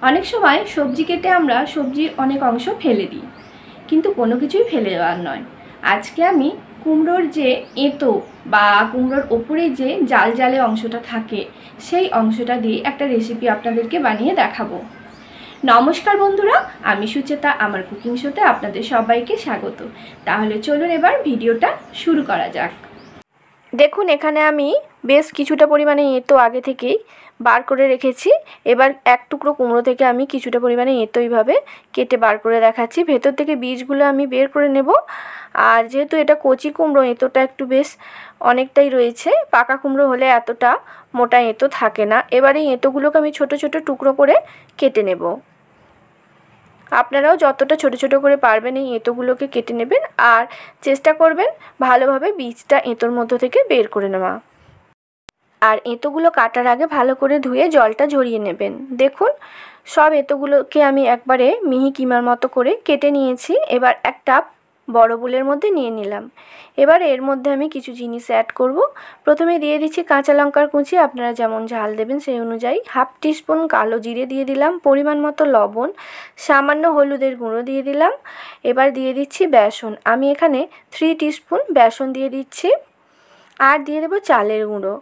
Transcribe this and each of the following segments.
অনেক সময় সবজি কেটে আমরা সবজির অনেক অংশ ফেলে দিই, কিন্তু কোনো কিছুই ফেলে দেওয়ার নয়। আজকে আমি কুমড়োর যে এঁতো বা কুমড়োর ওপরে যে জাল জালে অংশটা থাকে সেই অংশটা দিয়ে একটা রেসিপি আপনাদেরকে বানিয়ে দেখাবো। নমস্কার বন্ধুরা, আমি সুচেতা, আমার কুকিং শোতে আপনাদের সবাইকে স্বাগত। তাহলে চলুন এবার ভিডিওটা শুরু করা যাক। দেখুন, এখানে আমি বেশ কিছুটা পরিমাণে এঁতো আগে থেকেই বার করে রেখেছি। এবার এক টুকরো কুমড়ো থেকে আমি কিছুটা পরিমাণে এঁতো এইভাবে কেটে বার করে দেখাচ্ছি। ভেতর থেকে বীজগুলো আমি বের করে নেব। আর যেহেতু এটা কচি কুমড়ো, এঁতোটা একটু বেশ অনেকটাই রয়েছে। পাকা কুমড়ো হলে এতটা মোটা এঁতো থাকে না। এবার এই এঁতোগুলোকে আমি ছোট ছোট টুকরো করে কেটে নেব। আপনারাও যতটা ছোট ছোট করে পারবেন এই এঁতোগুলোকে কেটে নেবেন, আর চেষ্টা করবেন ভালোভাবে বীজটা এঁতোর মধ্য থেকে বের করে নেওয়া। আর এঁতোগুলো কাটার আগে ভালো করে ধুয়ে জলটা ঝরিয়ে নেবেন। দেখুন, সব এঁতোগুলোকে আমি একবারে মিহি কিমার মতো করে কেটে নিয়েছি। এবার একটা বড় বোলের মধ্যে নিয়ে নিলাম। এবার এর মধ্যে আমি কিছু জিনিস অ্যাড করব। প্রথমে দিয়ে দিচ্ছি কাঁচা লঙ্কার কুচি, আপনারা যেমন ঝাল দেবেন সেই অনুযায়ী। হাফ টিস্পুন কালো জিরে দিয়ে দিলাম, পরিমাণ মতো লবণ, সামান্য হলুদের গুঁড়ো দিয়ে দিলাম। এবার দিয়ে দিচ্ছি বেসন। আমি এখানে 3 টিস্পুন বেসন দিয়ে দিচ্ছি। আর দিয়ে দেবো চালের গুঁড়ো,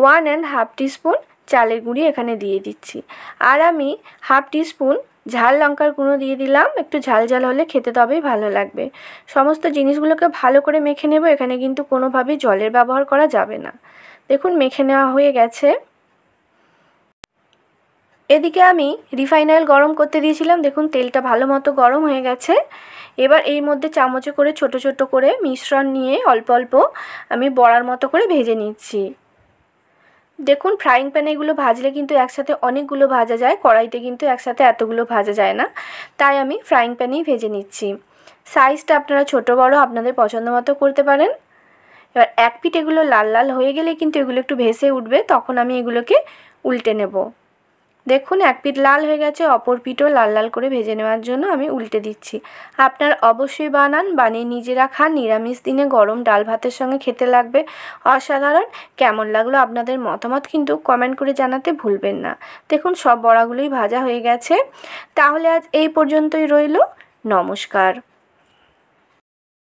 1.5 টিস্পুন চালের গুঁড়ি এখানে দিয়ে দিচ্ছি। আর আমি হাফ টিস্পুন ঝাল লঙ্কার গুঁড়ো দিয়ে দিলাম। একটু ঝাল ঝাল হলে খেতে তবেই ভালো লাগবে। সমস্ত জিনিসগুলোকে ভালো করে মেখে নেব। এখানে কিন্তু কোনোভাবেই জলের ব্যবহার করা যাবে না। দেখুন, মেখে নেওয়া হয়ে গেছে। এদিকে আমি রিফাইন অয়েল গরম করতে দিয়েছিলাম। দেখুন, তেলটা ভালো মতো গরম হয়ে গেছে। এবার এই মধ্যে চামচে করে ছোট ছোট করে মিশ্রণ নিয়ে অল্প অল্প আমি বড়ার মতো করে ভেজে নিচ্ছি। দেখুন, ফ্রাইং প্যানে এগুলো ভাজলে কিন্তু একসাথে অনেকগুলো ভাজা যায়, কড়াইতে কিন্তু একসাথে এতগুলো ভাজা যায় না, তাই আমি ফ্রাইং প্যানেই ভেজে নিচ্ছি। সাইজটা আপনারা ছোট বড় আপনাদের পছন্দ মতো করতে পারেন। এবার এক পিঠ এগুলো লাল লাল হয়ে গেলে কিন্তু এগুলো একটু ভেসে উঠবে, তখন আমি এগুলোকে উল্টে নেব। দেখুন, এক পিঠ লাল হয়ে গেছে, অপর পিঠও লাল লাল করে ভেজে নেওয়ার জন্য আমি উল্টে দিচ্ছি। আপনারা অবশ্যই বানিয়ে নিজেরা খান। নিরামিষ দিনে গরম ডাল ভাতের সঙ্গে খেতে লাগবে অসাধারণ। কেমন লাগলো আপনাদের মতামত কিন্তু কমেন্ট করে জানাতে ভুলবেন না। দেখুন, সব বড়াগুলোই ভাজা হয়ে গেছে। তাহলে আজ এই পর্যন্তই রইল। নমস্কার।